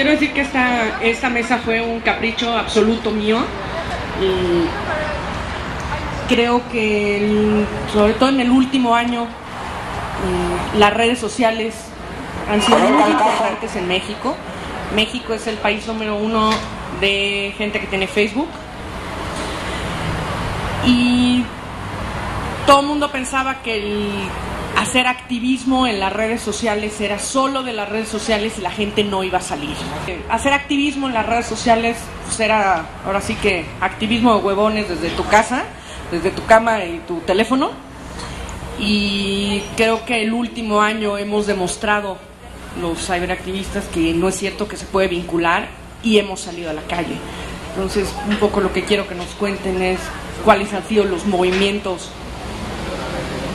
quiero decir que esta mesa fue un capricho absoluto mío y creo que sobre todo en el último año las redes sociales han sido muy importantes en México. México es el país número 1 de gente que tiene Facebook y todo el mundo pensaba que el hacer activismo en las redes sociales era solo de las redes sociales y la gente no iba a salir. Hacer activismo en las redes sociales pues era ahora sí que activismo de huevones desde tu casa, desde tu cama y tu teléfono, y creo que el último año hemos demostrado los ciberactivistas que no es cierto, que se puede vincular, y hemos salido a la calle. Entonces un poco lo que quiero que nos cuenten es cuáles han sido los movimientos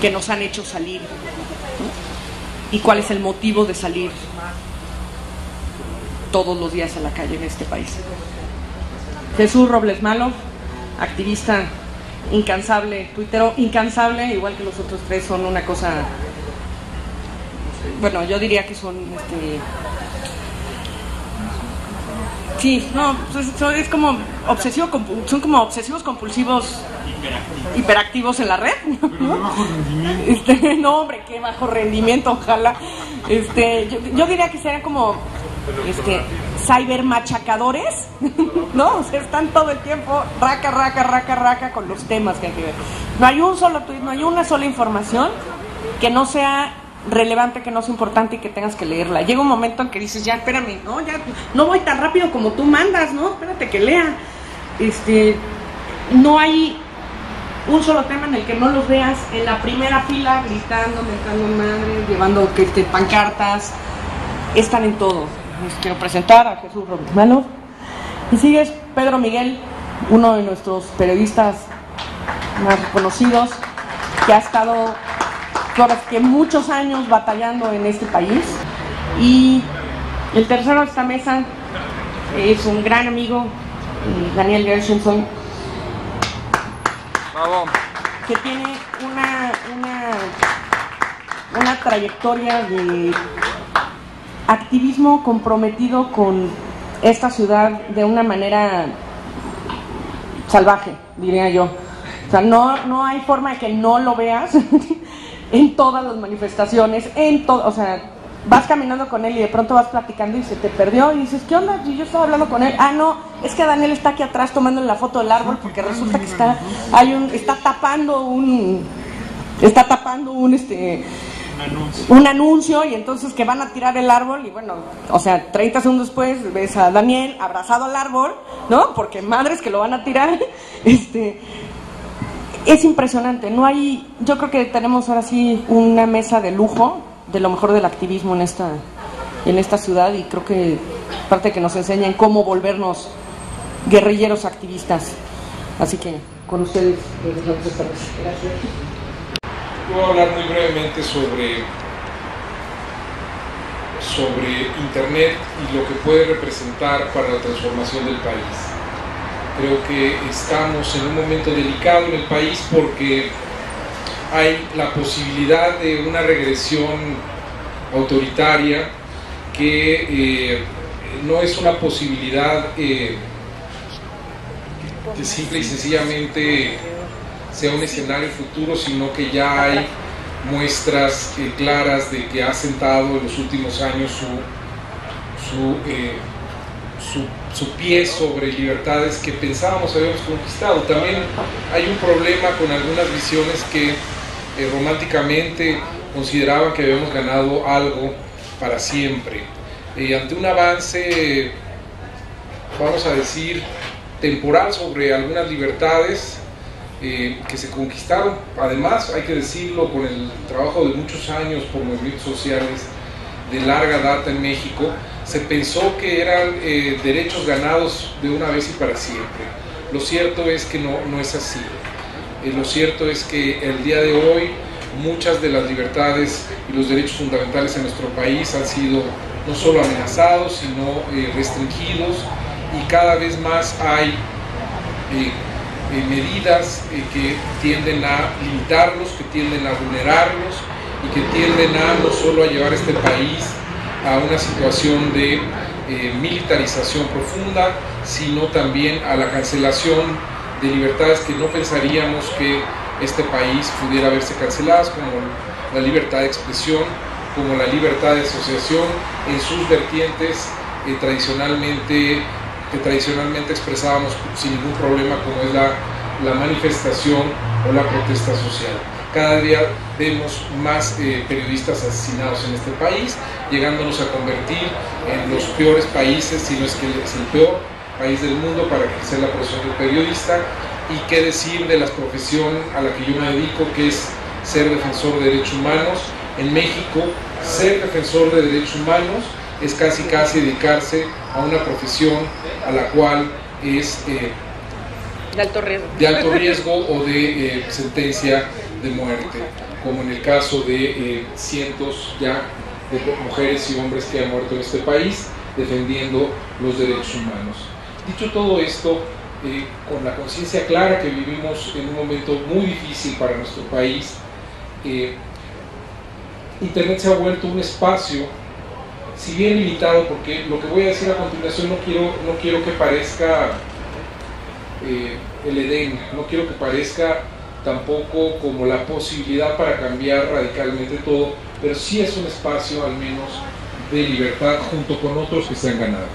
que nos han hecho salir, ¿no? Y cuál es el motivo de salir todos los días a la calle en este país. Jesús Robles Malo, activista incansable, tuitero incansable, igual que los otros tres, son una cosa, bueno, yo diría que son sí, no, es como obsesivo, son como obsesivos compulsivos hiperactivos en la red, ¿no? Pero de bajo rendimiento. No, hombre, qué bajo rendimiento, ojalá. Yo diría que serían como cybermachacadores, ¿no? O sea, están todo el tiempo raca con los temas que hay que ver. No hay un solo tweet, no hay una sola información que no sea relevante, que no sea importante y que tengas que leerla. Llega un momento en que dices, ya, espérame, no, ya no voy tan rápido como tú mandas, ¿no? Espérate que lea. No hay un solo tema en el que no los veas en la primera fila gritando, mentando madre, llevando pancartas. Están en todo. Les quiero presentar a Jesús Robles Malo. Y sigues Pedro Miguel, uno de nuestros periodistas más reconocidos, que ha estado que muchos años batallando en este país. Y el tercero de esta mesa es un gran amigo, Daniel Gershenson, que tiene una trayectoria de activismo comprometido con esta ciudad de una manera salvaje, diría yo. O sea, no hay forma de que no lo veas en todas las manifestaciones, o sea, vas caminando con él y de pronto vas platicando y se te perdió y dices, ¿qué onda? Yo estaba hablando con él. Ah, no, es que Daniel está aquí atrás tomando la foto del árbol porque resulta que está tapando un anuncio, y entonces que van a tirar el árbol y bueno, o sea, 30 segundos después ves a Daniel abrazado al árbol, ¿no? Porque madres que lo van a tirar. Es impresionante. Yo creo que tenemos ahora sí una mesa de lujo de lo mejor del activismo en esta ciudad, y creo que parte que nos enseñan cómo volvernos guerrilleros activistas. Así que con ustedes, gracias. Voy a hablar muy brevemente sobre Internet y lo que puede representar para la transformación del país. Creo que estamos en un momento delicado en el país porque hay la posibilidad de una regresión autoritaria que no es una posibilidad que simple y sencillamente sea un escenario futuro, sino que ya hay muestras claras de que ha sentado en los últimos años su pie sobre libertades que pensábamos habíamos conquistado. También hay un problema con algunas visiones que románticamente consideraban que habíamos ganado algo para siempre. Ante un avance, vamos a decir, temporal sobre algunas libertades que se conquistaron, además hay que decirlo, con el trabajo de muchos años por movimientos sociales de larga data en México, se pensó que eran derechos ganados de una vez y para siempre. Lo cierto es que no es así. Lo cierto es que el día de hoy muchas de las libertades y los derechos fundamentales en nuestro país han sido no solo amenazados, sino restringidos, y cada vez más hay medidas que tienden a limitarlos, que tienden a vulnerarlos y que tienden a no solo a llevar este país a una situación de militarización profunda, sino también a la cancelación de libertades que no pensaríamos que este país pudiera verse canceladas, como la libertad de expresión, como la libertad de asociación en sus vertientes que tradicionalmente expresábamos sin ningún problema, como es la manifestación o la protesta social. Cada día vemos más periodistas asesinados en este país, llegándonos a convertir en los peores países, si no es que es el peor país del mundo para ejercer la profesión de periodista. Y qué decir de la profesión a la que yo me dedico, que es ser defensor de derechos humanos. En México, ser defensor de derechos humanos es casi dedicarse a una profesión a la cual es de alto riesgo, o de sentencia de muerte, como en el caso de cientos ya de mujeres y hombres que han muerto en este país defendiendo los derechos humanos. Dicho todo esto, con la conciencia clara que vivimos en un momento muy difícil para nuestro país, Internet se ha vuelto un espacio, si bien limitado, porque lo que voy a decir a continuación no quiero que parezca el Edén, no quiero que parezca tampoco como la posibilidad para cambiar radicalmente todo, pero sí es un espacio al menos de libertad junto con otros que se han ganado.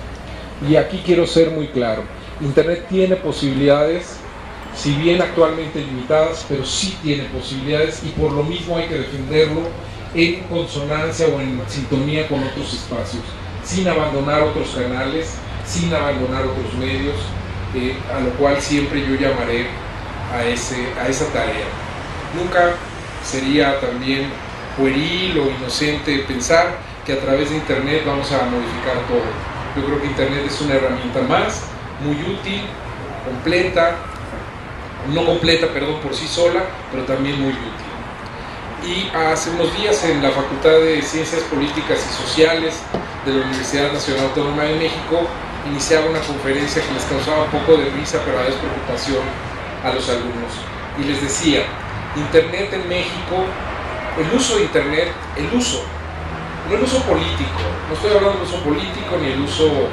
Y aquí quiero ser muy claro, Internet tiene posibilidades, si bien actualmente limitadas, pero sí tiene posibilidades, y por lo mismo hay que defenderlo en consonancia o en sintonía con otros espacios, sin abandonar otros canales, sin abandonar otros medios, a lo cual siempre yo llamaré a esa tarea. Nunca sería también pueril o inocente pensar que a través de Internet vamos a modificar todo. Yo creo que Internet es una herramienta más, muy útil, no completa por sí sola, pero también muy útil. Y hace unos días en la Facultad de Ciencias Políticas y Sociales de la Universidad Nacional Autónoma de México iniciaba una conferencia que les causaba un poco de risa, pero a la vez preocupación a los alumnos. Y les decía, Internet en México, el uso de Internet, no el uso político, no estoy hablando del uso político ni el uso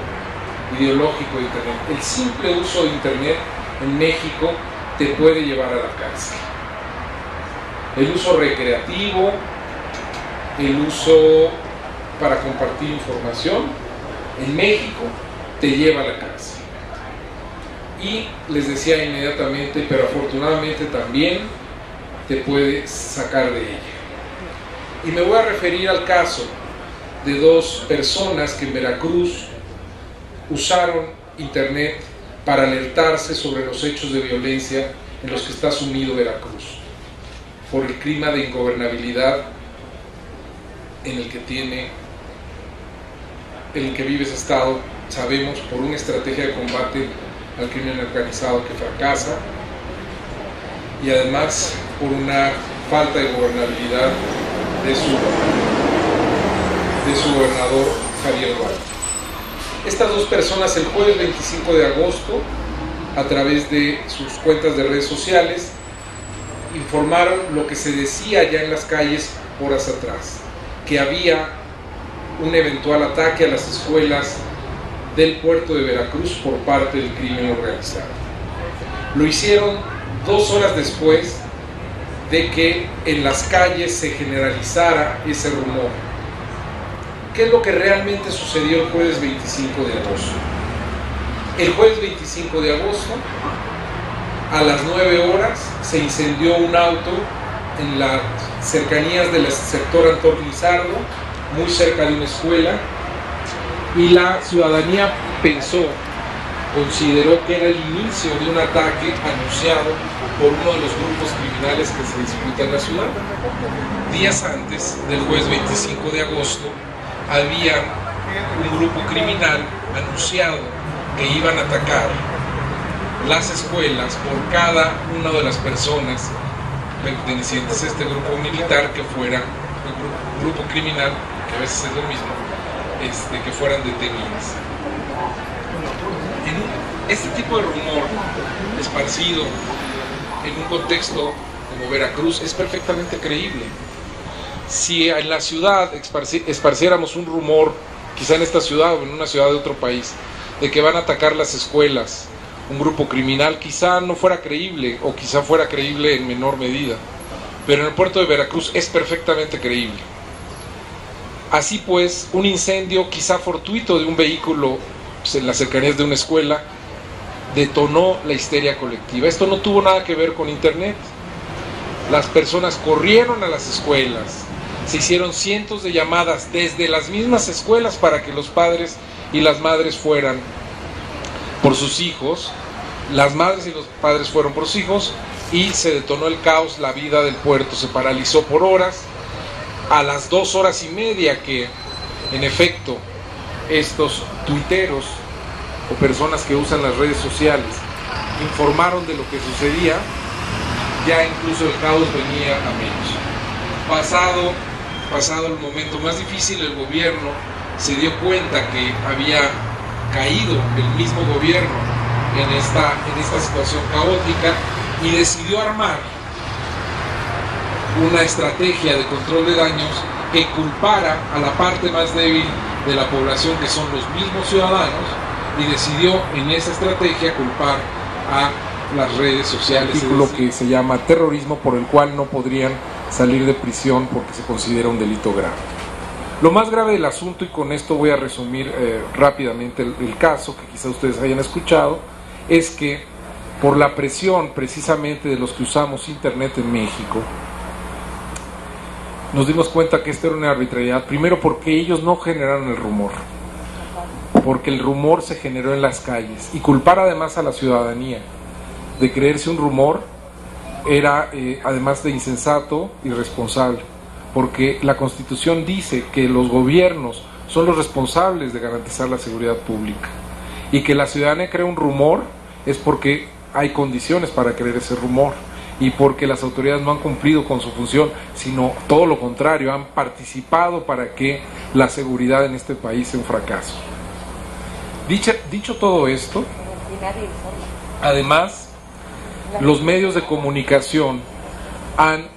ideológico de Internet, el simple uso de Internet en México te puede llevar a la cárcel. El uso recreativo, el uso para compartir información, en México te lleva a la cárcel. Y les decía inmediatamente, pero afortunadamente también te puede sacar de ella. Y me voy a referir al caso de dos personas que en Veracruz usaron Internet para alertarse sobre los hechos de violencia en los que está sumido Veracruz, por el clima de ingobernabilidad en el que vive ese estado, sabemos, por una estrategia de combate al crimen organizado que fracasa, y además por una falta de gobernabilidad de su gobernador Javier Duarte. Estas dos personas el jueves 25 de agosto, a través de sus cuentas de redes sociales, informaron lo que se decía ya en las calles horas atrás, que había un eventual ataque a las escuelas del puerto de Veracruz por parte del crimen organizado. Lo hicieron 2 horas después de que en las calles se generalizara ese rumor. ¿Qué es lo que realmente sucedió el jueves 25 de agosto? El jueves 25 de agosto, a las 9 horas, se incendió un auto en las cercanías del sector Antón Lizardo, muy cerca de una escuela, y la ciudadanía consideró que era el inicio de un ataque anunciado por uno de los grupos criminales que se disputa en la ciudad. Días antes del jueves 25 de agosto, había un grupo criminal anunciado que iban a atacar las escuelas por cada una de las personas pertenecientes a este grupo militar que fuera un grupo criminal, que a veces es lo mismo, que fueran detenidas. Este tipo de rumor esparcido en un contexto como Veracruz es perfectamente creíble. Si en la ciudad esparciéramos un rumor quizá en esta ciudad o en una ciudad de otro país, de que van a atacar las escuelas, un grupo criminal, quizá no fuera creíble, o quizá fuera creíble en menor medida, pero en el puerto de Veracruz es perfectamente creíble. Así pues, un incendio quizá fortuito de un vehículo en las cercanías de una escuela detonó la histeria colectiva. Esto no tuvo nada que ver con internet. Las personas corrieron a las escuelas, se hicieron cientos de llamadas desde las mismas escuelas para que los padres y las madres fueran por sus hijos, las madres y los padres fueron por sus hijos, y se detonó el caos. La vida del puerto se paralizó por horas. A las 2 horas y media que, en efecto, estos tuiteros o personas que usan las redes sociales informaron de lo que sucedía, ya incluso el caos venía a menos. Pasado el momento más difícil, el gobierno se dio cuenta que había caído el mismo gobierno en esta situación caótica y decidió armar una estrategia de control de daños que culpara a la parte más débil de la población, que son los mismos ciudadanos, y decidió en esa estrategia culpar a las redes sociales. Un artículo que se llama terrorismo, por el cual no podrían salir de prisión porque se considera un delito grave. Lo más grave del asunto, y con esto voy a resumir rápidamente el caso que quizá ustedes hayan escuchado, es que por la presión precisamente de los que usamos internet en México, nos dimos cuenta que esto era una arbitrariedad. Primero, porque ellos no generaron el rumor, porque el rumor se generó en las calles, y culpar además a la ciudadanía de creerse un rumor era además de insensato, irresponsable, porque la Constitución dice que los gobiernos son los responsables de garantizar la seguridad pública, y que la ciudadanía crea un rumor es porque hay condiciones para creer ese rumor, y porque las autoridades no han cumplido con su función, sino todo lo contrario, han participado para que la seguridad en este país sea un fracaso. Dicho todo esto, además, los medios de comunicación han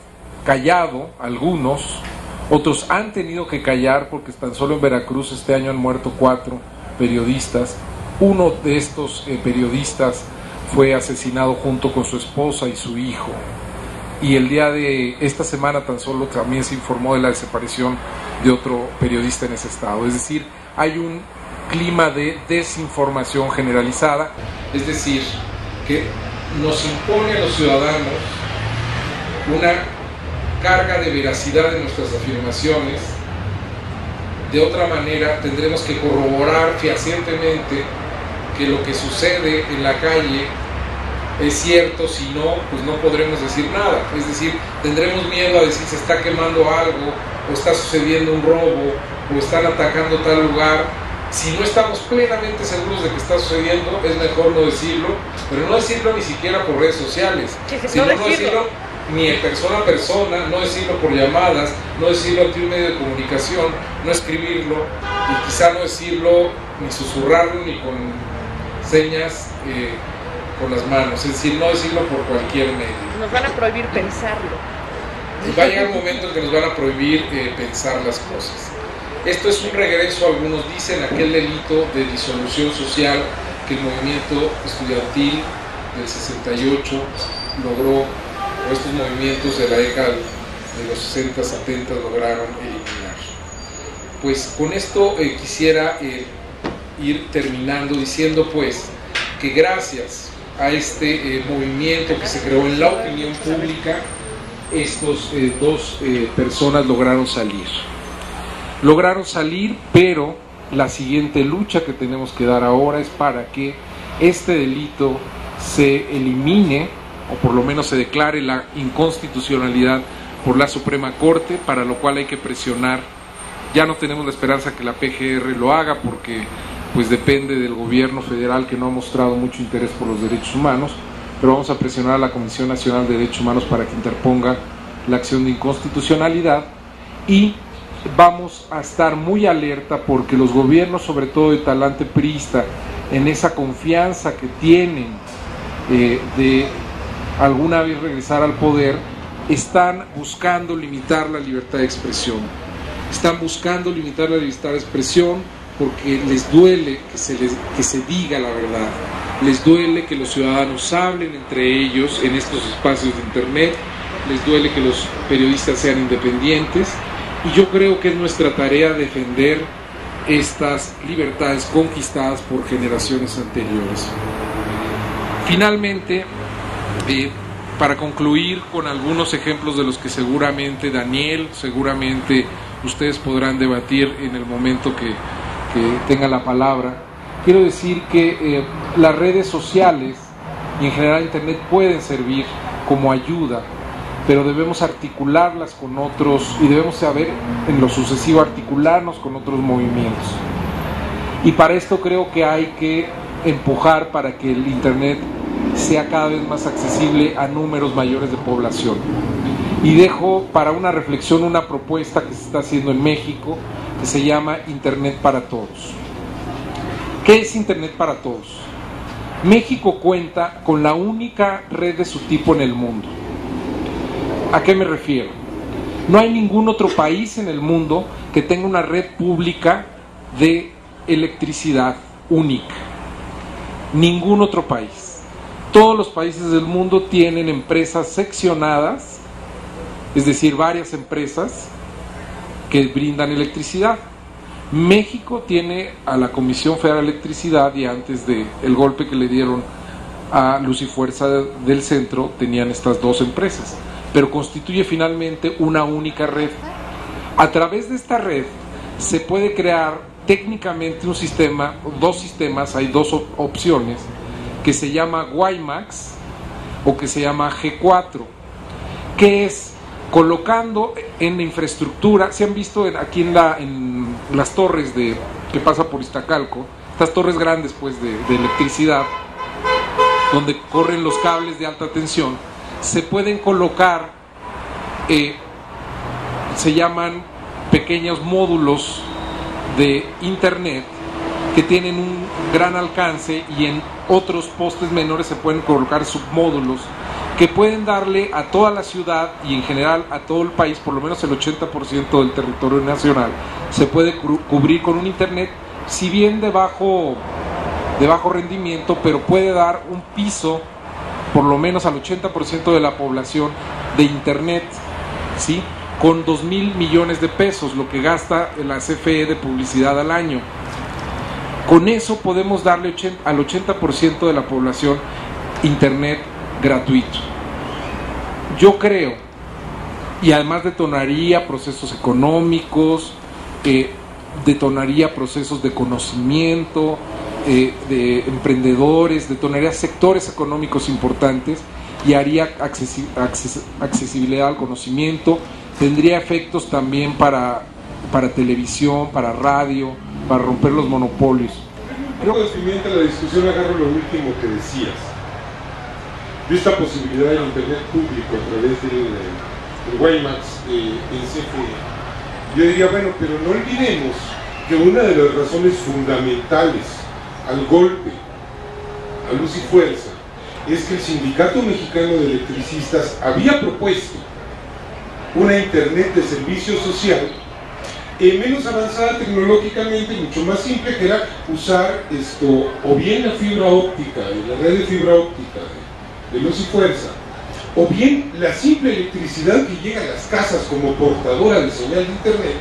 callado, algunos, otros han tenido que callar, porque tan solo en Veracruz este año han muerto 4 periodistas. Uno de estos periodistas fue asesinado junto con su esposa y su hijo, y el día de esta semana tan solo también se informó de la desaparición de otro periodista en ese estado. Es decir, hay un clima de desinformación generalizada, es decir, que nos impone a los ciudadanos una carga de veracidad en nuestras afirmaciones. De otra manera tendremos que corroborar fehacientemente que lo que sucede en la calle es cierto. Si no, pues no podremos decir nada. Es decir, tendremos miedo a decir se está quemando algo, o está sucediendo un robo, o están atacando tal lugar. Si no estamos plenamente seguros de que está sucediendo, es mejor no decirlo, pero no decirlo ni siquiera por redes sociales, sino no decirlo ni de persona a persona, no decirlo por llamadas, no decirlo ante un medio de comunicación, no escribirlo, y quizá no decirlo ni susurrarlo ni con señas con las manos, es decir, no decirlo por cualquier medio. Nos van a prohibir pensarlo. Va a llegar un momento en que nos van a prohibir pensar las cosas. Esto es un regreso, algunos dicen, a aquel delito de disolución social que el movimiento estudiantil del 68 logró, o estos movimientos de la década de los 60, 70 lograron eliminar. Pues con esto quisiera ir terminando diciendo pues que gracias a este movimiento que se creó en la opinión pública, estos 2 personas lograron salir, pero la siguiente lucha que tenemos que dar ahora es para que este delito se elimine, o por lo menos se declare la inconstitucionalidad por la Suprema Corte, para lo cual hay que presionar. Ya no tenemos la esperanza que la PGR lo haga, porque pues depende del gobierno federal, que no ha mostrado mucho interés por los derechos humanos, pero vamos a presionar a la Comisión Nacional de Derechos Humanos para que interponga la acción de inconstitucionalidad, y vamos a estar muy alerta porque los gobiernos, sobre todo de talante priista, en esa confianza que tienen de alguna vez regresar al poder, están buscando limitar la libertad de expresión. porque les duele que se diga la verdad, les duele que los ciudadanos hablen entre ellos en estos espacios de internet, les duele que los periodistas sean independientes, y yo creo que es nuestra tarea defender estas libertades conquistadas por generaciones anteriores. Finalmente, para concluir con algunos ejemplos de los que seguramente Daniel, seguramente ustedes podrán debatir en el momento que tenga la palabra, quiero decir que las redes sociales y en general Internet pueden servir como ayuda, pero debemos articularlas con otros y debemos saber en lo sucesivo articularnos con otros movimientos. Y para esto creo que hay que empujar para que el Internet sea cada vez más accesible a números mayores de población. Y dejo para una reflexión una propuesta que se está haciendo en México que se llama Internet para Todos. ¿Qué es Internet para Todos? México cuenta con la única red de su tipo en el mundo. ¿A qué me refiero? No hay ningún otro país en el mundo que tenga una red pública de electricidad única. Ningún otro país. Todos los países del mundo tienen empresas seccionadas, es decir, varias empresas que brindan electricidad. México tiene a la Comisión Federal de Electricidad, y antes del golpe que le dieron a Luz y Fuerza del Centro tenían estas dos empresas, pero constituye finalmente una única red. A través de esta red se puede crear técnicamente un sistema, dos sistemas, hay dos opciones, que se llama WiMAX o que se llama G4, que es colocando en la infraestructura. Se han visto aquí en las torres que pasa por Iztacalco, estas torres grandes pues de electricidad, donde corren los cables de alta tensión, se pueden colocar, se llaman pequeños módulos de internet que tienen un gran alcance, y en otros postes menores se pueden colocar submódulos que pueden darle a toda la ciudad y en general a todo el país, por lo menos el 80% del territorio nacional, se puede cubrir con un internet, si bien de bajo rendimiento, pero puede dar un piso por lo menos al 80% de la población de internet, ¿sí? Con 2,000 millones de pesos, lo que gasta la CFE de publicidad al año. Con eso podemos darle al 80% de la población internet gratuito. Yo creo, y además detonaría procesos económicos, detonaría procesos de conocimiento, de emprendedores, detonaría sectores económicos importantes y haría accesibilidad al conocimiento, tendría efectos también para televisión, para radio, para romper los monopolios. Creo que Pimienta, la discusión, agarro lo último que decías, de esta posibilidad del internet público a través del WiMAX en CFE. Yo diría, bueno, pero no olvidemos que una de las razones fundamentales al golpe a Luz y Fuerza es que el Sindicato Mexicano de Electricistas había propuesto una internet de servicio social menos avanzada tecnológicamente y mucho más simple, que era usar o bien la fibra óptica, la red de fibra óptica de Luz y Fuerza, o bien la simple electricidad que llega a las casas como portadora de señal de internet.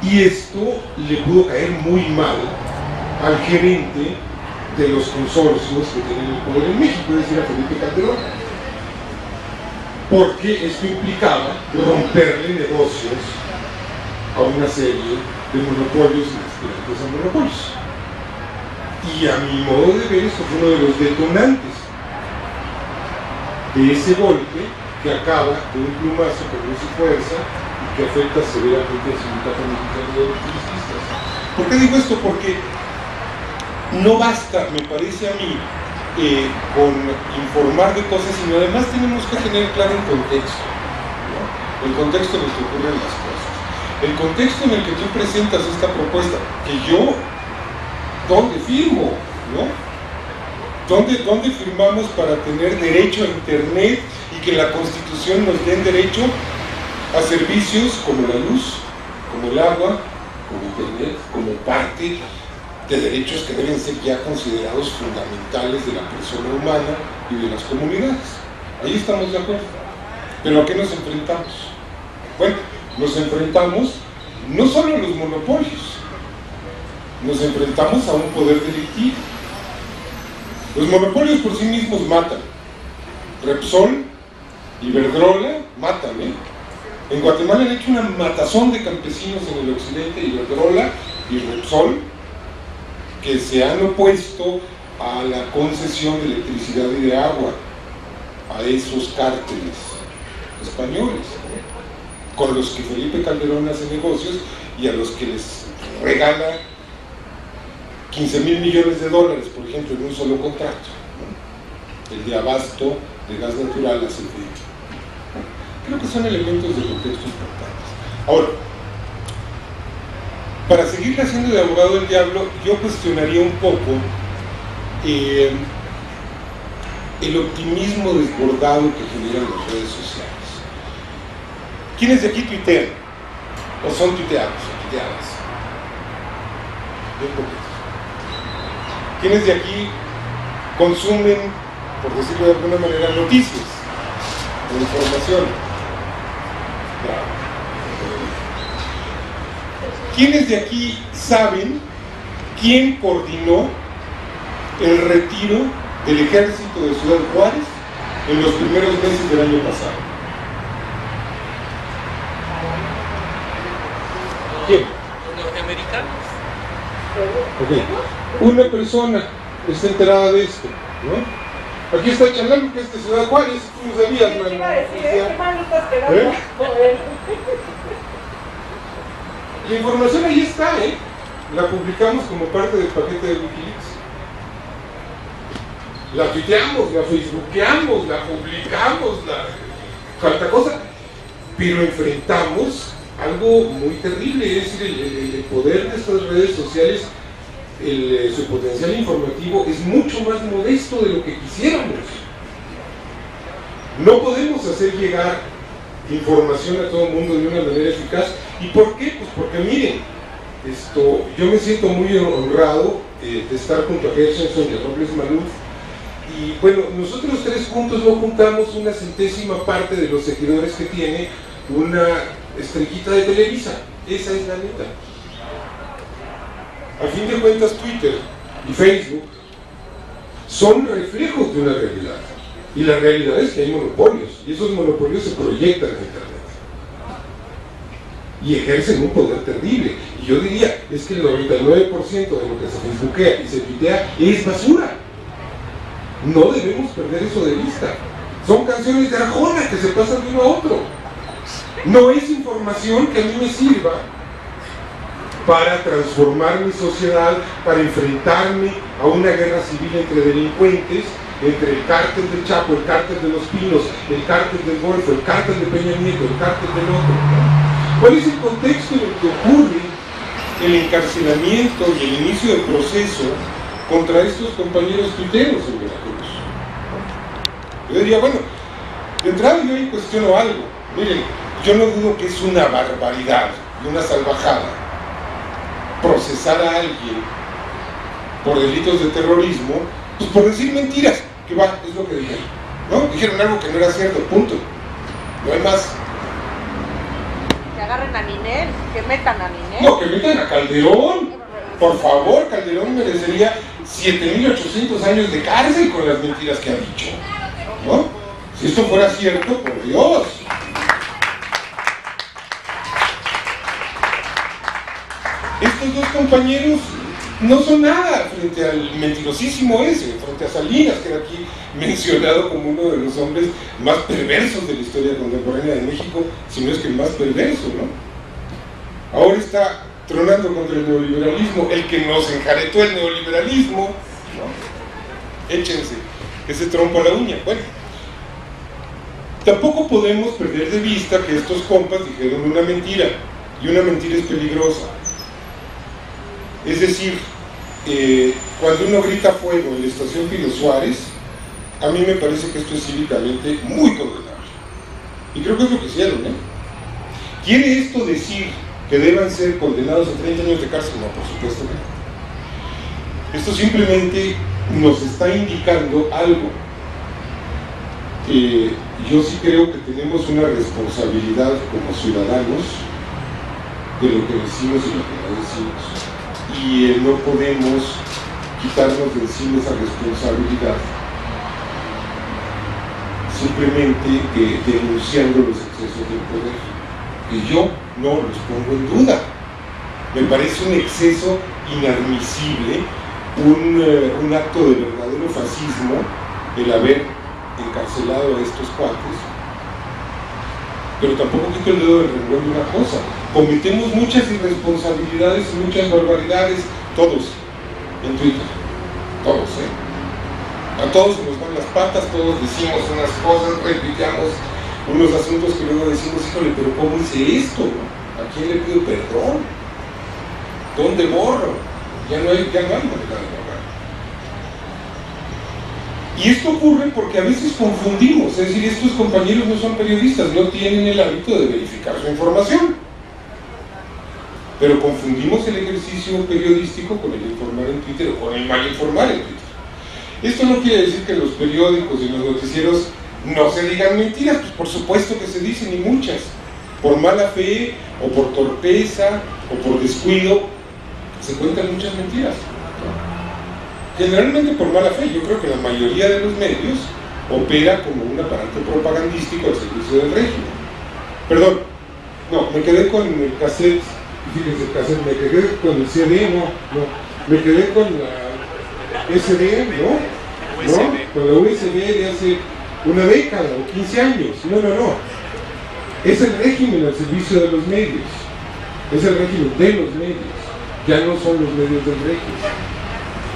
Y esto le pudo caer muy mal al gerente de los consorcios que tienen el poder en México, es decir, a Felipe Calderón, porque esto implicaba romperle negocios a una serie de monopolios y aspirantes a monopolios. Y a mi modo de ver, esto fue uno de los detonantes de ese golpe que acaba de un plumazo con Luz y Fuerza y que afecta severamente al Sindicato Mexicano de Electricistas. ¿Por qué digo esto? Porque no basta, me parece a mí, con informar de cosas, sino además tenemos que tener claro el contexto, ¿no? El contexto en el que ocurren las cosas. El contexto en el que tú presentas esta propuesta, que yo, ¿dónde firmo? ¿No? ¿Dónde firmamos para tener derecho a internet y que la Constitución nos dé derecho a servicios como la luz, como el agua, con Internet como parte de derechos que deben ser ya considerados fundamentales de la persona humana y de las comunidades. Ahí estamos de acuerdo. ¿Pero a qué nos enfrentamos? Bueno, nos enfrentamos no solo a los monopolios, nos enfrentamos a un poder delictivo. Los monopolios por sí mismos matan. Repsol, Iberdrola, matan, En Guatemala han hecho una matazón de campesinos en el occidente, Iberdrola y Repsol, que se han opuesto a la concesión de electricidad y de agua a esos cárteles españoles, con los que Felipe Calderón hace negocios y a los que les regala 15,000 millones de dólares, por ejemplo, en un solo contrato, el de abasto de gas natural a CFE. Creo que son elementos de contexto importantes. Ahora, para seguir haciendo de abogado del diablo, yo cuestionaría un poco el optimismo desbordado que generan las redes sociales. ¿Quiénes de aquí tuitean? ¿O son tuiteados o tuiteadas? Bien poquitos. ¿Quiénes de aquí consumen, por decirlo de alguna manera, noticias o información? ¿Quiénes de aquí saben quién coordinó el retiro del ejército de Ciudad Juárez en los primeros meses del año pasado? ¿Quién? Los norteamericanos. Ok. Una persona está enterada de esto, ¿no? Aquí está Chalalo, que es de Ciudad Juárez, tú no sabías, mano. ¿Qué iba a decir? ¿Qué mal estás quedando? La información ahí está, la publicamos como parte del paquete de Wikileaks. La tuiteamos, la facebookeamos, la publicamos, falta cosa, pero enfrentamos algo muy terrible, es decir, el poder de estas redes sociales, su potencial informativo es mucho más modesto de lo que quisiéramos. No podemos hacer llegar información a todo el mundo de una manera eficaz. ¿Y por qué? Pues porque miren, yo me siento muy honrado de estar junto a Gershenson y a Robles Maluf, y bueno, nosotros tres juntos no juntamos una centésima parte de los seguidores que tiene una estrellita de Televisa. Esa es la neta. A fin de cuentas, Twitter y Facebook son reflejos de una realidad, y la realidad es que hay monopolios, y esos monopolios se proyectan en Internet y ejercen un poder terrible. Y yo diría, es que el 99% de lo que se facebookea y se tuitea es basura. No debemos perder eso de vista. Son canciones de Arjona que se pasan de uno a otro. No es información que a mí me sirva para transformar mi sociedad, para enfrentarme a una guerra civil entre delincuentes, entre el cártel del Chapo, el cártel de los Pinos, el cártel del Golfo, el cártel de Peña Nieto, el cártel del otro. ¿Cuál es el contexto en el que ocurre el encarcelamiento y el inicio del proceso contra estos compañeros tuiteros en Veracruz? Yo diría, bueno, de entrada yo ahí cuestiono algo. Miren, yo no dudo que es una barbaridad y una salvajada procesar a alguien por delitos de terrorismo, pues por decir mentiras, que va, es lo que dijeron, ¿no? Dijeron algo que no era cierto, punto. No hay más. Que agarren a Ninel, que metan a Ninel. No, que metan a Calderón. Por favor, Calderón merecería 7,800 años de cárcel con las mentiras que ha dicho, ¿no? Si esto fuera cierto, por Dios. Estos dos compañeros no son nada frente al mentirosísimo ese, frente a Salinas, que era aquí mencionado como uno de los hombres más perversos de la historia contemporánea de México, si no es que el más perverso, ¿no? Ahora está tronando contra el neoliberalismo, el que nos enjaretó el neoliberalismo, ¿no? Échense ese trompo a la uña. Bueno, tampoco podemos perder de vista que estos compas dijeron una mentira, y una mentira es peligrosa. Es decir, cuando uno grita fuego en la estación Pino Suárez, a mí me parece que esto es cívicamente muy condenable. Y creo que es lo que hicieron, ¿eh? ¿Quiere esto decir que deban ser condenados a 30 años de cárcel. No, por supuesto que no. Esto simplemente nos está indicando algo. Yo sí creo que tenemos una responsabilidad como ciudadanos de lo que decimos y lo que no decimos, y no podemos quitarnos de encima esa responsabilidad simplemente denunciando los excesos del poder, y yo no los pongo en duda. Me parece un exceso inadmisible, un acto de verdadero fascismo el haber encarcelado a estos cuates, pero tampoco quito el dedo del renglón de una cosa: cometemos muchas irresponsabilidades y muchas barbaridades, todos, en Twitter, todos, a todos se nos van las patas, todos decimos unas cosas, retuiteamos unos asuntos que luego decimos, híjole, pero ¿cómo hice esto? ¿A quién le pido perdón? ¿Dónde borro? Ya no hay manera de borrar. Y esto ocurre porque a veces confundimos, es decir, estos compañeros no son periodistas, no tienen el hábito de verificar su información, pero confundimos el ejercicio periodístico con el informar en Twitter o con el mal informar en Twitter. Esto no quiere decir que en los periódicos y en los noticieros no se digan mentiras, pues por supuesto que se dicen, y muchas, por mala fe o por torpeza o por descuido, se cuentan muchas mentiras. Generalmente por mala fe. Yo creo que la mayoría de los medios opera como un aparato propagandístico al servicio del régimen. Perdón, no, me quedé con el cassette, fíjense el cassette, me quedé con el CD, no, me quedé con la SD, ¿no? Con la USB de hace una década o 15 años, no. Es el régimen al servicio de los medios, es el régimen de los medios, ya no son los medios del régimen.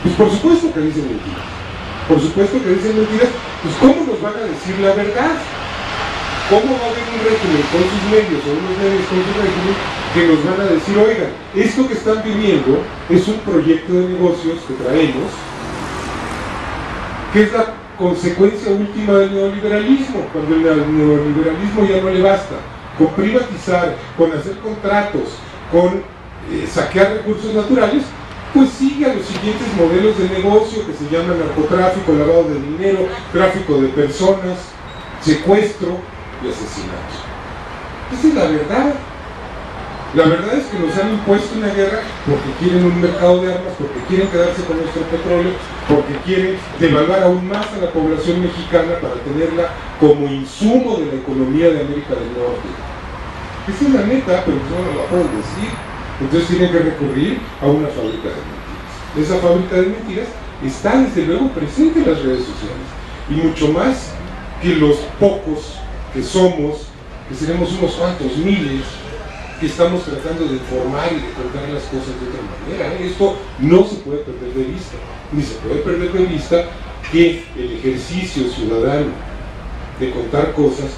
Pues por supuesto que dicen mentiras, pues ¿cómo nos van a decir la verdad? ¿Cómo va a haber un régimen con sus medios o unos medios con su régimen que nos van a decir, oigan, esto que están viviendo es un proyecto de negocios que traemos, que es la consecuencia última del neoliberalismo, cuando el neoliberalismo ya no le basta con privatizar, con hacer contratos, con saquear recursos naturales, pues sigue a los siguientes modelos de negocio que se llaman narcotráfico, lavado de dinero, tráfico de personas, secuestro y asesinatos. Esa es la verdad. La verdad es que nos han impuesto una guerra porque quieren un mercado de armas, porque quieren quedarse con nuestro petróleo, porque quieren devaluar aún más a la población mexicana para tenerla como insumo de la economía de América del Norte. Esa es la neta, pero no la puedo decir. Entonces tienen que recurrir a una fábrica de mentiras. Esa fábrica de mentiras está desde luego presente en las redes sociales, y mucho más que los pocos que somos, que seremos unos cuantos miles, que estamos tratando de informar y de contar las cosas de otra manera. Esto no se puede perder de vista, ni se puede perder de vista que el ejercicio ciudadano de contar cosas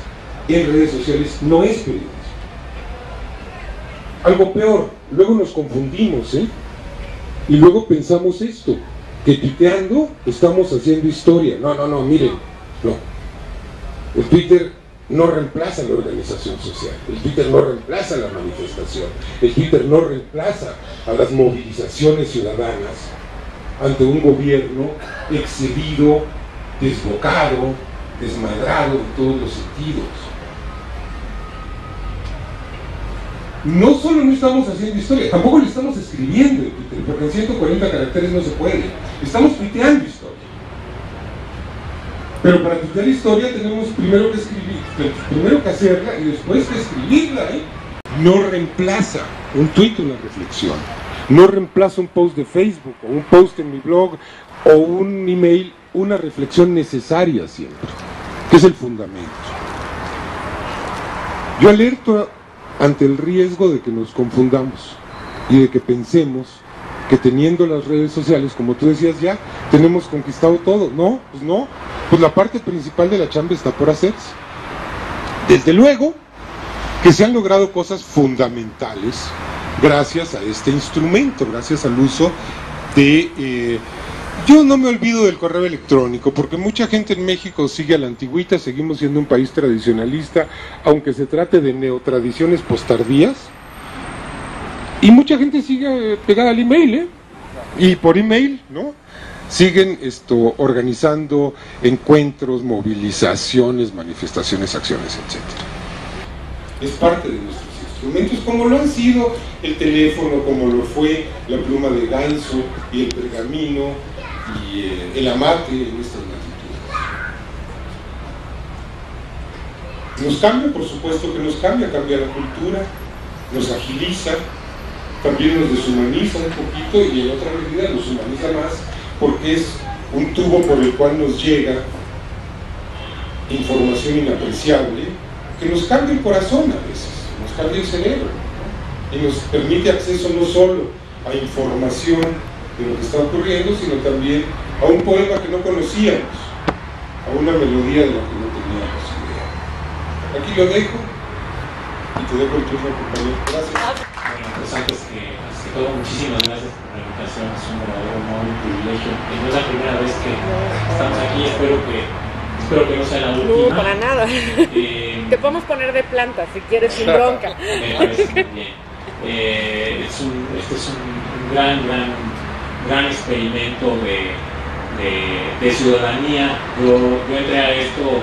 en redes sociales no es periodismo. Algo peor, luego nos confundimos, y luego pensamos esto, que tuiteando estamos haciendo historia. No, miren, no. El Twitter no reemplaza la organización social, el Twitter no reemplaza la manifestación, el Twitter no reemplaza a las movilizaciones ciudadanas ante un gobierno excedido, desbocado, desmadrado en todos los sentidos. No solo no estamos haciendo historia, tampoco le estamos escribiendo en Twitter, porque en 140 caracteres no se puede. Estamos tuiteando historia. Pero para tuitear historia tenemos primero que escribir, primero que hacerla y después que escribirla. No reemplaza un tuit una reflexión, no reemplaza un post de Facebook o un post en mi blog o un email, una reflexión necesaria siempre, que es el fundamento. Yo alerto ante el riesgo de que nos confundamos y de que pensemos que teniendo las redes sociales, como tú decías, ya tenemos conquistado todo. No, pues la parte principal de la chamba está por hacerse. Desde luego que se han logrado cosas fundamentales gracias a este instrumento, gracias al uso de... Yo no me olvido del correo electrónico, porque mucha gente en México sigue a la antigüita, seguimos siendo un país tradicionalista, aunque se trate de neotradiciones postardías. Y mucha gente sigue pegada al email, y por email, ¿no? Siguen organizando encuentros, movilizaciones, manifestaciones, acciones, etc. Es parte de nuestros instrumentos, como lo han sido el teléfono, como lo fue la pluma de ganso y el pergamino y el amate en estas latitudes. Nos cambia, por supuesto que nos cambia la cultura, nos agiliza, también nos deshumaniza un poquito y en otra medida nos humaniza más, porque es un tubo por el cual nos llega información inapreciable que nos cambia el corazón a veces, nos cambia el cerebro, ¿no? Y nos permite acceso no solo a información de lo que está ocurriendo, sino también a un poema que no conocíamos, a una melodía de la que no teníamos idea. Aquí lo dejo y te dejo el turno, compañero. Gracias. Bueno, pues antes que todo, muchísimas gracias por la invitación, es un verdadero honor y privilegio. No es la primera vez que estamos aquí, espero que no sea la última. No, para nada. Te podemos poner de planta si quieres, sin bronca. Me parece muy bien. Este es un gran experimento de ciudadanía. Yo entré a esto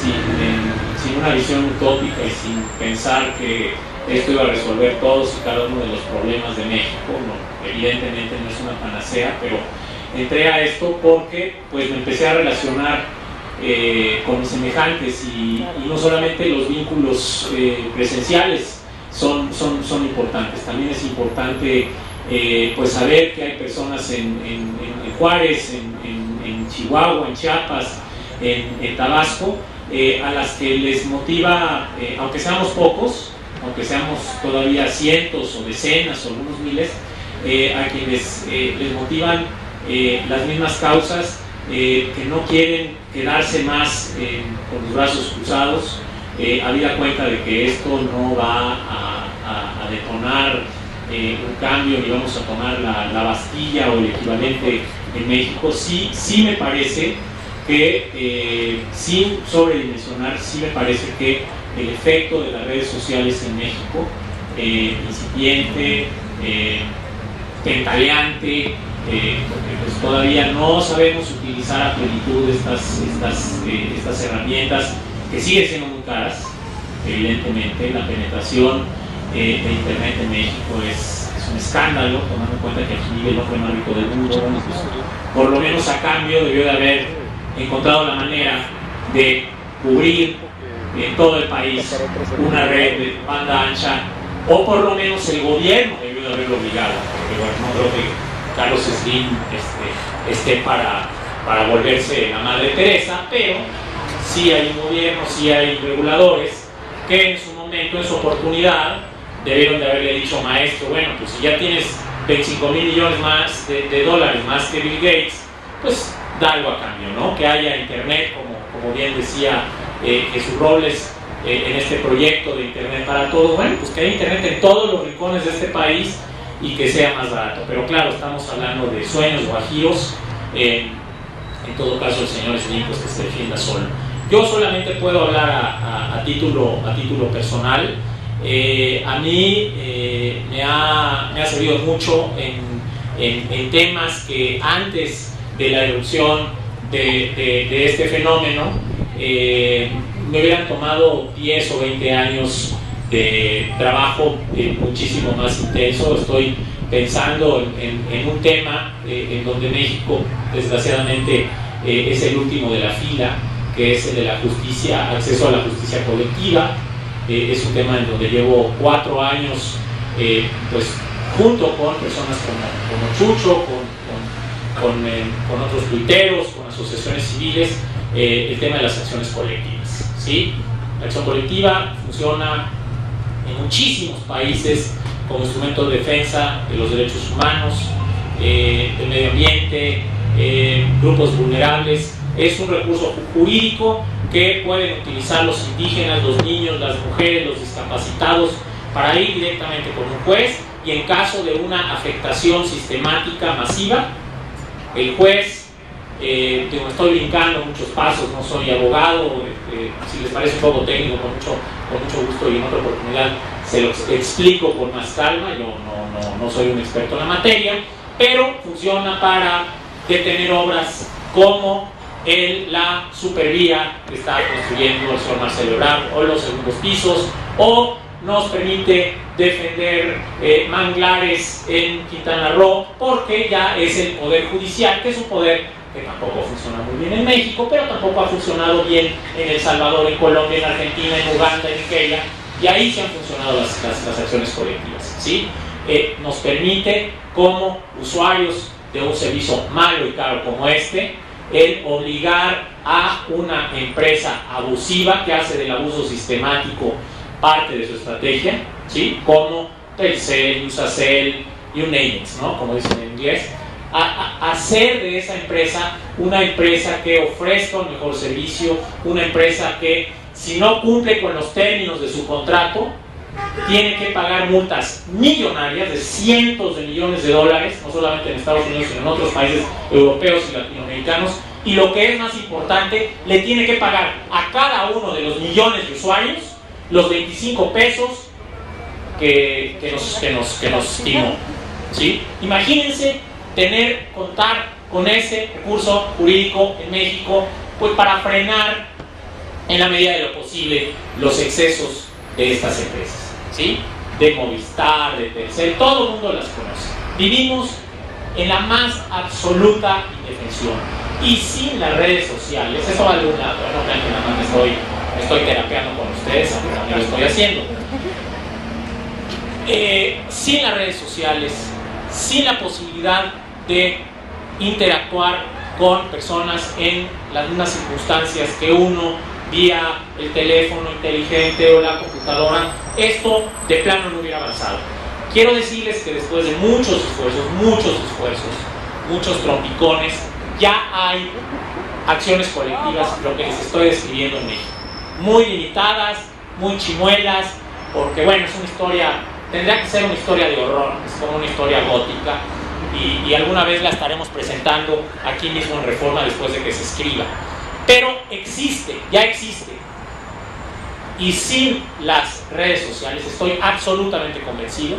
sin una visión utópica y sin pensar que esto iba a resolver todos y cada uno de los problemas de México. No, evidentemente no es una panacea, pero entré a esto porque pues me empecé a relacionar con mis semejantes y no solamente los vínculos presenciales son importantes, también es importante pues saber que hay personas en Juárez, en Chihuahua, en Chiapas, en Tabasco, a las que les motiva, aunque seamos pocos, aunque seamos todavía cientos o decenas o algunos miles, a quienes les motivan las mismas causas, que no quieren quedarse más con los brazos cruzados, habida cuenta de que esto no va a detonar un cambio ni vamos a tomar la Bastilla o el equivalente en México. Sí me parece que, sin sobredimensionar, sí me parece que el efecto de las redes sociales en México, incipiente, tentaleante, porque pues todavía no sabemos utilizar a plenitud estas herramientas que siguen siendo muy caras. Evidentemente la penetración de Internet en México es un escándalo, tomando en cuenta que aquí vive el hombre más rico del mundo. Pues, por lo menos a cambio debió de haber encontrado la manera de cubrir en todo el país una red de banda ancha, o por lo menos el gobierno debió de haberlo obligado, porque bueno, no creo que Carlos Slim esté para volverse la Madre Teresa, pero sí hay un gobierno, sí hay reguladores que en su momento, en su oportunidad, debieron de haberle dicho, maestro, bueno, pues si ya tienes 25,000 millones más de dólares más que Bill Gates, pues da algo a cambio, ¿no? Que haya internet, como bien decía Jesús Robles, en este proyecto de internet para todos. Bueno, pues que haya internet en todos los rincones de este país y que sea más barato. Pero claro, estamos hablando de sueños guajiros. En todo caso, el señor Slim, pues que se defienda solo. Yo solamente puedo hablar a título personal. A mí me ha servido mucho en temas que antes de la erupción de este fenómeno me hubieran tomado 10 o 20 años de trabajo muchísimo más intenso. Estoy pensando en un tema en donde México, desgraciadamente, es el último de la fila, que es el de la justicia, acceso a la justicia colectiva. Es un tema en donde llevo 4 años pues, junto con personas como Chucho, con otros tuiteros, con asociaciones civiles, el tema de las acciones colectivas, ¿sí? La acción colectiva funciona en muchísimos países como instrumento de defensa de los derechos humanos, del medio ambiente, grupos vulnerables. Es un recurso jurídico que pueden utilizar los indígenas, los niños, las mujeres, los discapacitados, para ir directamente con un juez, y en caso de una afectación sistemática, masiva, el juez estoy brincando muchos pasos, no soy abogado, si les parece un poco técnico, con mucho gusto y en otra oportunidad se los explico con más calma. Yo no soy un experto en la materia, pero funciona para detener obras como la supervía que está construyendo el señor Marcelo Ebrard, o los segundos pisos, o nos permite defender manglares en Quintana Roo, porque ya es el Poder Judicial, que es un poder que tampoco funciona muy bien en México, pero tampoco ha funcionado bien en El Salvador, en Colombia, en Argentina, en Uganda, en Nigeria, y ahí sí han funcionado las acciones colectivas, ¿sí? Nos permite, como usuarios de un servicio malo y caro como este, el obligar a una empresa abusiva que hace del abuso sistemático parte de su estrategia, ¿sí? Como Telcel, Usacell, you name it, ¿no? Como dicen en inglés, a hacer de esa empresa una empresa que ofrezca un mejor servicio, una empresa que, si no cumple con los términos de su contrato, tiene que pagar multas millonarias de cientos de millones de dólares, no solamente en Estados Unidos, sino en otros países europeos y latinoamericanos, y lo que es más importante, le tiene que pagar a cada uno de los millones de usuarios los 25 pesos que nos timó, ¿sí? Imagínense contar con ese recurso jurídico en México, pues para frenar en la medida de lo posible los excesos de estas empresas, ¿sí? De Movistar, de Telcel, todo el mundo las conoce. Vivimos en la más absoluta indefensión, y sin las redes sociales, eso va de un lado, no crean que nada más me estoy terapeando con ustedes, aunque también lo estoy haciendo. Sin las redes sociales, sin la posibilidad de interactuar con personas en las mismas circunstancias que uno, vía el teléfono inteligente o la computadora, esto de plano no hubiera avanzado. Quiero decirles que después de muchos esfuerzos, muchos trompicones, ya hay acciones colectivas, lo que les estoy describiendo en México, muy limitadas, muy chimuelas, porque bueno, es una historia, tendría que ser una historia de horror, es como una historia gótica, y alguna vez la estaremos presentando aquí mismo en Reforma después de que se escriba. Pero ya existe, y sin las redes sociales, estoy absolutamente convencido,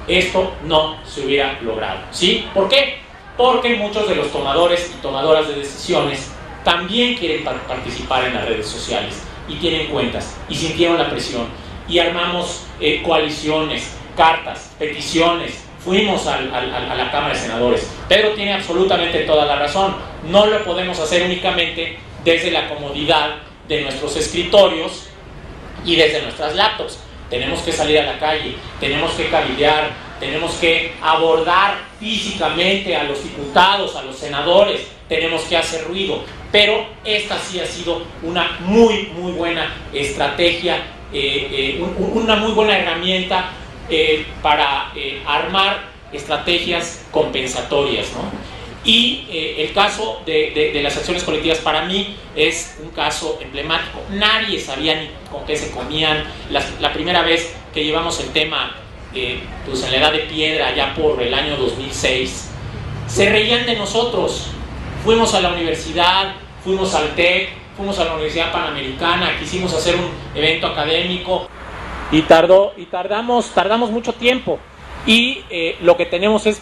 esto no se hubiera logrado, ¿sí? ¿Por qué? Porque muchos de los tomadores y tomadoras de decisiones también quieren participar en las redes sociales, y tienen cuentas, y sintieron la presión, y armamos coaliciones, cartas, peticiones, fuimos a la Cámara de Senadores. Pedro tiene absolutamente toda la razón, no lo podemos hacer únicamente desde la comodidad de nuestros escritorios y desde nuestras laptops. Tenemos que salir a la calle, tenemos que cabildear, tenemos que abordar físicamente a los diputados, a los senadores, tenemos que hacer ruido. Pero esta sí ha sido una muy buena estrategia, una muy buena herramienta para armar estrategias compensatorias, ¿no? Y el caso de las acciones colectivas para mí es un caso emblemático. Nadie sabía ni con qué se comían. La primera vez que llevamos el tema pues en la Edad de Piedra, ya por el año 2006, se reían de nosotros. Fuimos a la universidad, fuimos al TEC, fuimos a la Universidad Panamericana, quisimos hacer un evento académico y tardamos mucho tiempo, y lo que tenemos es,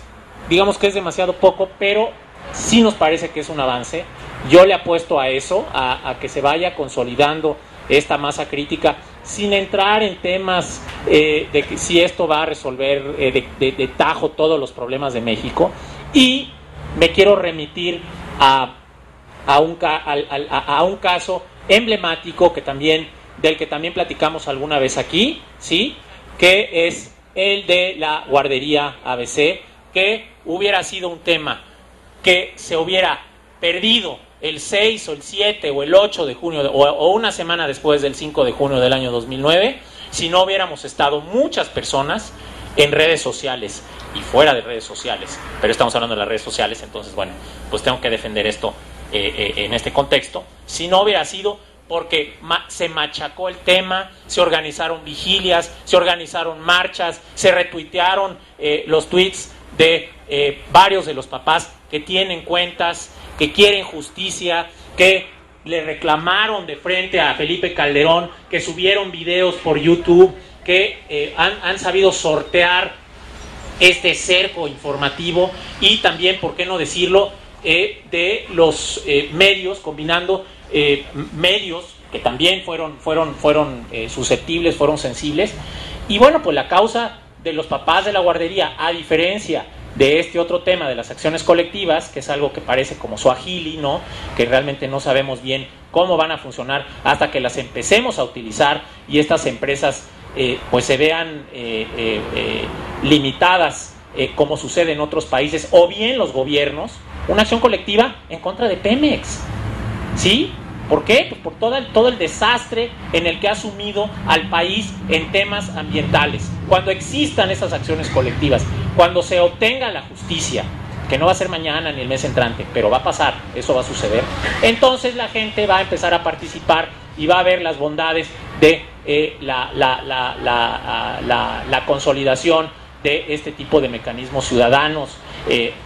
digamos que es demasiado poco, pero sí nos parece que es un avance. Yo le apuesto a eso, a que se vaya consolidando esta masa crítica, sin entrar en temas de que si esto va a resolver de tajo todos los problemas de México. Y me quiero remitir a un caso emblemático del que también platicamos alguna vez aquí, ¿sí? Que es el de la guardería ABC, que hubiera sido un tema que se hubiera perdido el 6 o el 7 o el 8 de junio o una semana después del 5 de junio del año 2009, si no hubiéramos estado muchas personas en redes sociales y fuera de redes sociales. Pero estamos hablando de las redes sociales, entonces bueno, pues tengo que defender esto en este contexto. Si no hubiera sido porque se machacó el tema, se organizaron vigilias, se organizaron marchas, se retuitearon los tweets de varios de los papás que tienen cuentas, que quieren justicia, que le reclamaron de frente a Felipe Calderón, que subieron videos por YouTube, que han sabido sortear este cerco informativo y también, por qué no decirlo, de los medios, combinando medios que también fueron susceptibles, fueron sensibles. Y bueno, pues la causa de los papás de la guardería, a diferencia de este otro tema de las acciones colectivas, que es algo que parece como suajili, ¿no?, que realmente no sabemos bien cómo van a funcionar hasta que las empecemos a utilizar y estas empresas pues se vean limitadas, como sucede en otros países, o bien los gobiernos, una acción colectiva en contra de Pemex, ¿sí? ¿Por qué? Pues por todo el desastre en el que ha sumido al país en temas ambientales. Cuando existan esas acciones colectivas, cuando se obtenga la justicia, que no va a ser mañana ni el mes entrante, pero va a pasar, eso va a suceder, entonces la gente va a empezar a participar y va a ver las bondades de la consolidación de este tipo de mecanismos ciudadanos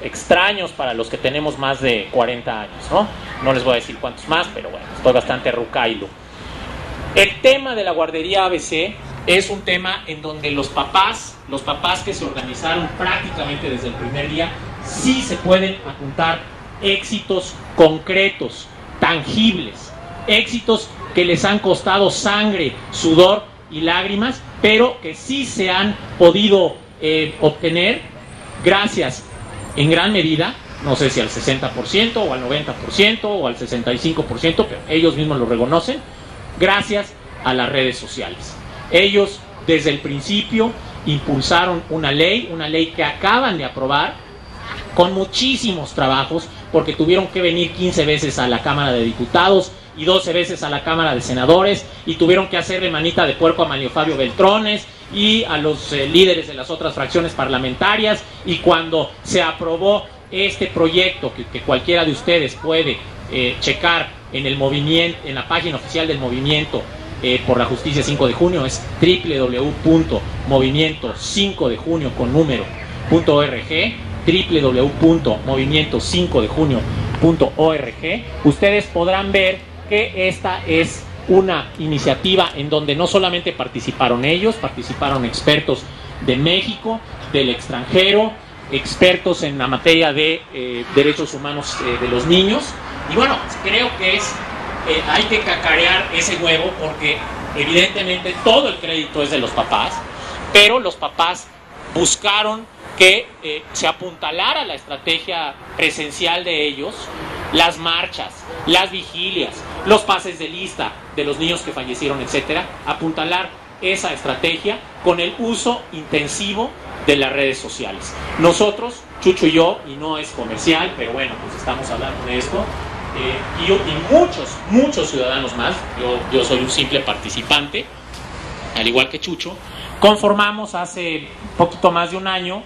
extraños para los que tenemos más de 40 años, ¿no? No les voy a decir cuántos más, pero bueno, estoy bastante rucailo. El tema de la guardería ABC es un tema en donde los papás que se organizaron prácticamente desde el primer día, sí se pueden apuntar éxitos concretos, tangibles, éxitos que les han costado sangre, sudor y lágrimas, pero que sí se han podido obtener gracias en gran medida, no sé si al 60% o al 90% o al 65%, pero ellos mismos lo reconocen, gracias a las redes sociales. Ellos desde el principio impulsaron una ley que acaban de aprobar con muchísimos trabajos, porque tuvieron que venir 15 veces a la Cámara de Diputados y 12 veces a la Cámara de Senadores, y tuvieron que hacerle manita de puerco a Mario Fabio Beltrones y a los líderes de las otras fracciones parlamentarias, y cuando se aprobó este proyecto que cualquiera de ustedes puede checar en el movimiento, en la página oficial del movimiento por la justicia 5 de junio, es www.movimiento5dejunio.org, www.movimiento5dejunio.org. Ustedes podrán ver que esta es una iniciativa en donde no solamente participaron ellos, participaron expertos de México, del extranjero, expertos en la materia de derechos humanos de los niños. Y bueno, creo que hay que cacarear ese huevo, porque evidentemente todo el crédito es de los papás, pero los papás buscaron que se apuntalara la estrategia presencial de ellos, las marchas, las vigilias, los pases de lista de los niños que fallecieron, etcétera, apuntalar esa estrategia con el uso intensivo de las redes sociales. Nosotros, Chucho y yo, y no es comercial, pero bueno, pues estamos hablando de esto, y muchos ciudadanos más, yo soy un simple participante, al igual que Chucho, conformamos hace poquito más de un año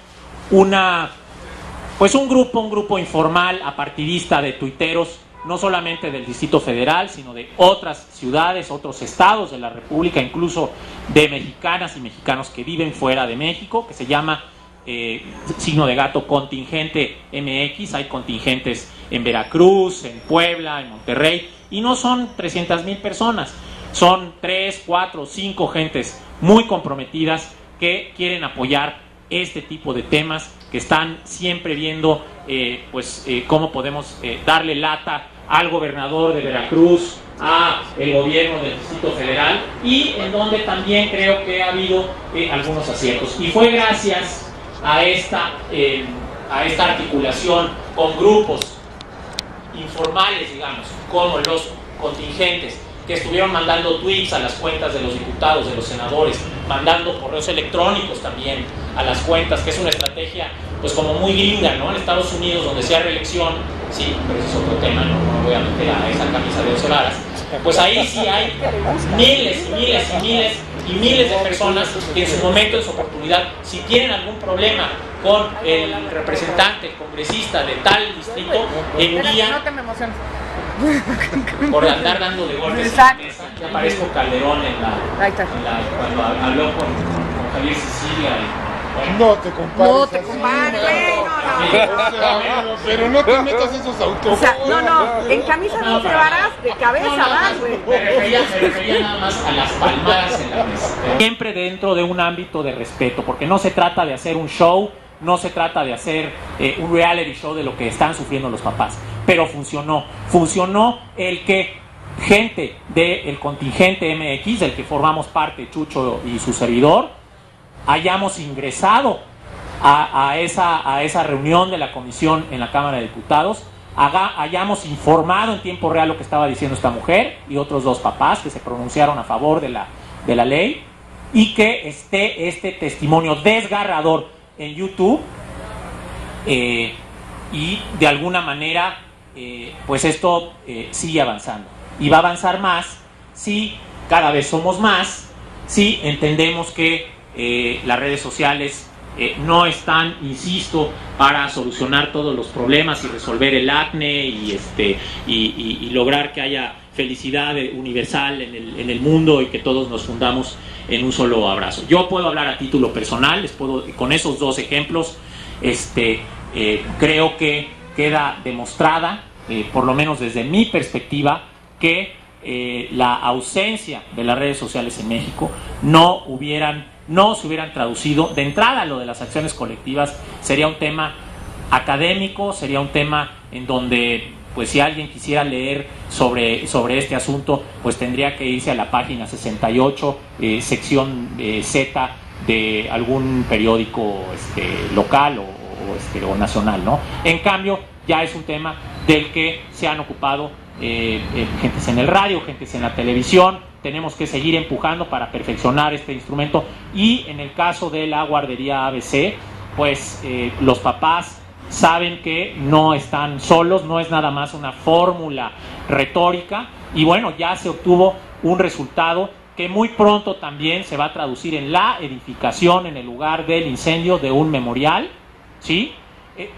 un grupo informal, apartidista de tuiteros, no solamente del Distrito Federal, sino de otras ciudades, otros estados de la República, incluso de mexicanas y mexicanos que viven fuera de México, que se llama signo de gato Contingente MX. Hay contingentes en Veracruz, en Puebla, en Monterrey, y no son 300,000 personas, son 3, 4, 5 gentes muy comprometidas que quieren apoyar este tipo de temas, que están siempre viendo cómo podemos darle lata al gobernador de Veracruz, a el gobierno del Distrito Federal, y en donde también creo que ha habido algunos aciertos. Y fue gracias a esta articulación con grupos informales, digamos, como los contingentes, que estuvieron mandando tweets a las cuentas de los diputados, de los senadores, mandando correos electrónicos también a las cuentas, que es una estrategia pues como muy gringa, ¿no? En Estados Unidos, donde sea reelección, sí, pero ese es otro tema, no voy a meter a esa camisa de 11 varas, pues ahí sí hay miles y miles de personas que en su momento, en su oportunidad, si tienen algún problema con el representante, el congresista de tal distrito, envían, No te me emociones. por andar dando de golpes. Exacto. Ya parezco Calderón Ahí está. cuando habló con Javier Sicilia No te compares. No te compares, no. Pero no te metas esos autobuses. O sea, no, en camisa de 11 varas, de cabeza vas, güey. Me refería nada más a las palmadas en la mesa. Siempre dentro de un ámbito de respeto, porque no se trata de hacer un show, no se trata de hacer un reality show de lo que están sufriendo los papás, pero funcionó el que gente del contingente MX, del que formamos parte Chucho y su servidor, hayamos ingresado a esa reunión de la comisión en la Cámara de Diputados, hayamos informado en tiempo real lo que estaba diciendo esta mujer y otros dos papás que se pronunciaron a favor de la ley, y que esté este testimonio desgarrador en YouTube, y de alguna manera pues esto sigue avanzando y va a avanzar más si cada vez somos más, si entendemos que las redes sociales no están, insisto, para solucionar todos los problemas y resolver el acné y lograr que haya felicidad universal en el mundo y que todos nos fundamos en un solo abrazo. Yo puedo hablar a título personal, con esos dos ejemplos, creo que queda demostrada, por lo menos desde mi perspectiva, que la ausencia de las redes sociales en México no se hubieran traducido. De entrada, lo de las acciones colectivas sería un tema académico, sería un tema en donde, pues, si alguien quisiera leer sobre este asunto, pues tendría que irse a la página 68, sección Z de algún periódico local o nacional, ¿no? En cambio, ya es un tema del que se han ocupado gentes en el radio, gentes en la televisión. Tenemos que seguir empujando para perfeccionar este instrumento, y en el caso de la guardería ABC, pues los papás saben que no están solos, no es nada más una fórmula retórica, y bueno, ya se obtuvo un resultado que muy pronto también se va a traducir en la edificación en el lugar del incendio de un memorial, ¿sí?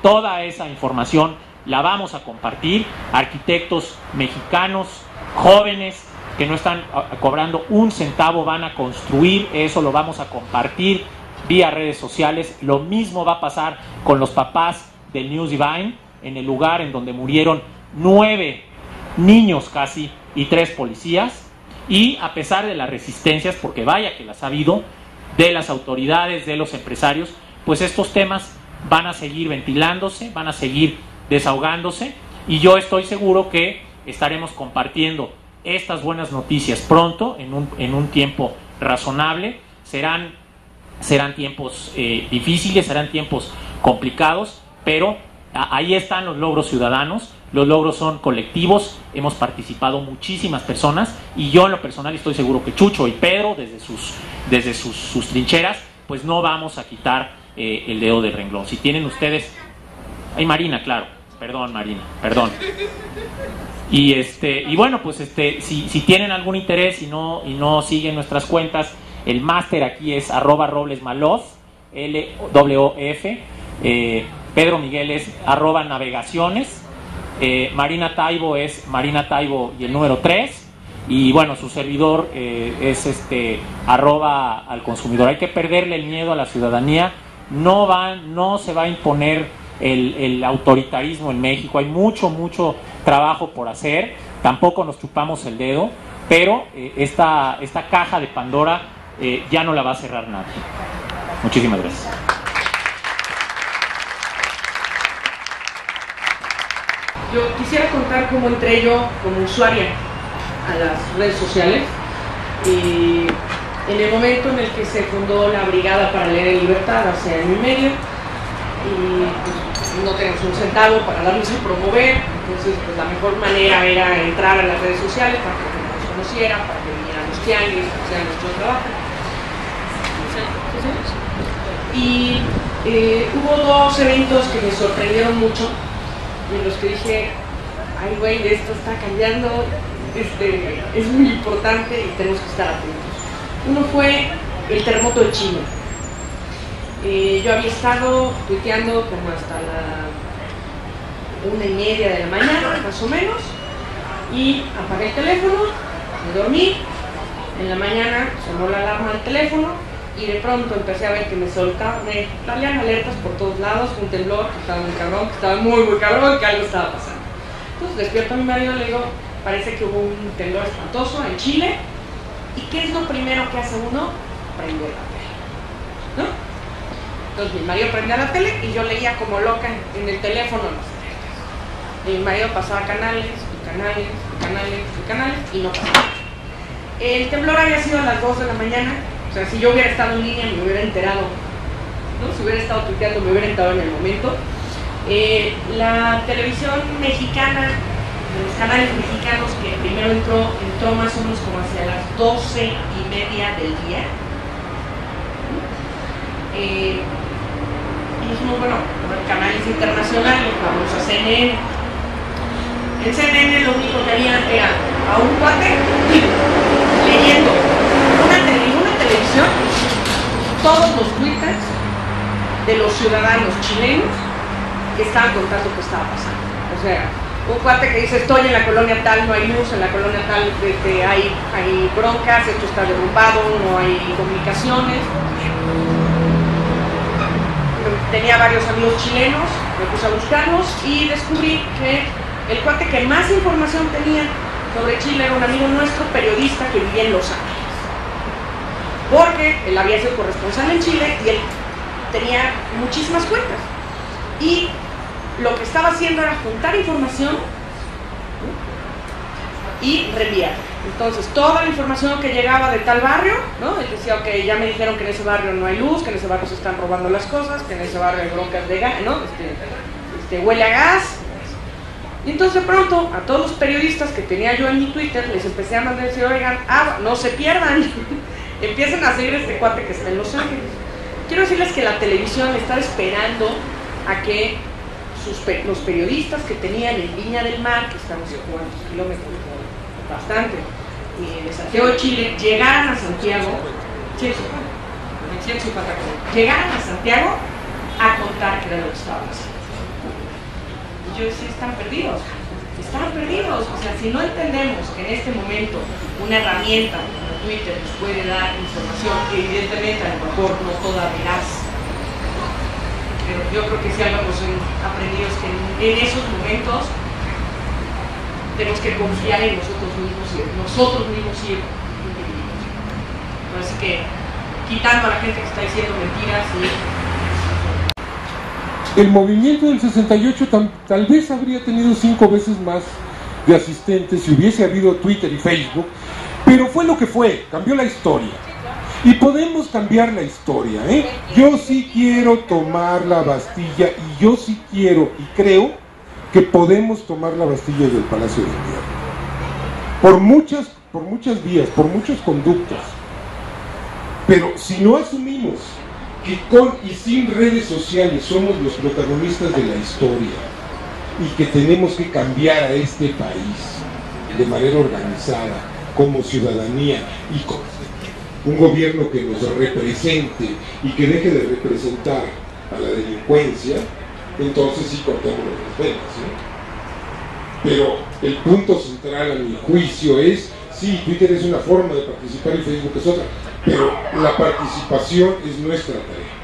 Toda esa información la vamos a compartir. Arquitectos mexicanos, jóvenes, que no están cobrando un centavo, van a construir eso, lo vamos a compartir vía redes sociales. Lo mismo va a pasar con los papás del News Divine, en el lugar en donde murieron 9 niños casi y 3 policías, y a pesar de las resistencias, porque vaya que las ha habido, de las autoridades, de los empresarios, pues estos temas van a seguir ventilándose, van a seguir desahogándose, y yo estoy seguro que estaremos compartiendo estas buenas noticias pronto, en un tiempo razonable. Serán tiempos difíciles, serán tiempos complicados, pero ahí están los logros ciudadanos. Los logros son colectivos, hemos participado muchísimas personas, y yo en lo personal estoy seguro que Chucho y Pedro, desde sus trincheras, pues no vamos a quitar el dedo del renglón. Si tienen ustedes... Ay, Marina, claro, perdón Marina, perdón. Y bueno, pues si tienen algún interés y no siguen nuestras cuentas, el máster aquí es @RoblesMalof, LWF, Pedro Miguel es @navegaciones, Marina Taibo es Marina Taibo y el número 3, y bueno, su servidor es @alconsumidor. Hay que perderle el miedo a la ciudadanía. No se va a imponer el autoritarismo en México. Hay mucho trabajo por hacer. Tampoco nos chupamos el dedo, pero esta caja de Pandora ya no la va a cerrar nadie. Muchísimas gracias. Yo quisiera contar cómo entré yo como usuaria a las redes sociales, y en el momento en el que se fundó la Brigada para Leer en Libertad hace año y medio, y pues, no tenemos un centavo para darnos a promover. Entonces, pues la mejor manera era entrar a las redes sociales para que nos conocieran, para que vinieran los tianguis, conocieran nuestro trabajo. Y hubo 2 eventos que me sorprendieron mucho, en los que dije, ay güey, esto está cambiando, es muy importante y tenemos que estar atentos. Uno fue el terremoto de Chile. Yo había estado tuiteando como hasta la 1:30 de la mañana, más o menos, y apagué el teléfono, me dormí. En la mañana sonó la alarma del teléfono, y de pronto empecé a ver que me salían alertas por todos lados, un temblor que estaba muy cabrón, que estaba muy cabrón, que algo estaba pasando. Entonces despierto a mi marido y le digo, parece que hubo un temblor espantoso en Chile, ¿y qué es lo primero que hace uno? Prender la tele, ¿no? Entonces mi marido prendía la tele y yo leía como loca en el teléfono las alertas. Y mi marido pasaba canales, y canales, y canales, y canales, y no pasaba. El temblor había sido a las 2 de la mañana, o sea, si yo hubiera estado en línea me hubiera enterado, ¿no? Si hubiera estado tuiteando me hubiera enterado en el momento. La televisión mexicana, los canales mexicanos que primero entró más o menos como hacia las 12:30 del día. Y dijimos, bueno, canales internacionales, vamos a CNN. En CNN lo único que había era a un cuate leyendo una televisión todos los twitters de los ciudadanos chilenos que estaban contando qué estaba pasando. O sea, un cuate que dice, estoy en la colonia tal, no hay luz, en la colonia tal hay broncas, esto está derrumbado, no hay comunicaciones. Tenía varios amigos chilenos, me puse a buscarlos y descubrí que el cuate que más información tenía sobre Chile era un amigo nuestro, periodista que vivía en Los Ángeles. Porque él había sido corresponsal en Chile y él tenía muchísimas cuentas. Y lo que estaba haciendo era juntar información y reenviar. Entonces, toda la información que llegaba de tal barrio, ¿no? Él decía, ok, ya me dijeron que en ese barrio no hay luz, que en ese barrio se están robando las cosas, que en ese barrio hay broncas de gas, ¿no? Huele a gas. Y entonces, de pronto, a todos los periodistas que tenía yo en mi Twitter, les empecé a mandar y decir, oigan, no se pierdan, empiecen a seguir este cuate que está en Los Ángeles. Quiero decirles que la televisión está esperando a que los periodistas que tenían en Viña del Mar, que estamos a cuántos kilómetros, bastante, de Santiago de Chile, llegaran a Santiago, llegaran a Santiago a contar qué era lo que estaba haciendo. Y yo decía, están perdidos. O sea, si no entendemos que en este momento una herramienta como Twitter nos puede dar información, que evidentemente a lo mejor no toda veraz, pero yo creo que sí algo hemos aprendido es que en esos momentos tenemos que confiar en nosotros mismos ir. Así que quitando a la gente que está diciendo mentiras El movimiento del 68 tal vez habría tenido 5 veces más de asistentes si hubiese habido Twitter y Facebook, pero fue lo que fue, cambió la historia. Y podemos cambiar la historia, ¿eh? Yo sí quiero tomar la Bastilla y yo sí quiero y creo que podemos tomar la Bastilla del Palacio de Gobierno. Por muchas vías, por muchos conductos. Pero si no asumimos que con y sin redes sociales somos los protagonistas de la historia y que tenemos que cambiar a este país de manera organizada, como ciudadanía y con un gobierno que nos represente y que deje de representar a la delincuencia, entonces sí cortamos las venas, ¿eh? Pero el punto central a mi juicio es, sí, Twitter es una forma de participar y Facebook es otra, pero la participación es nuestra tarea.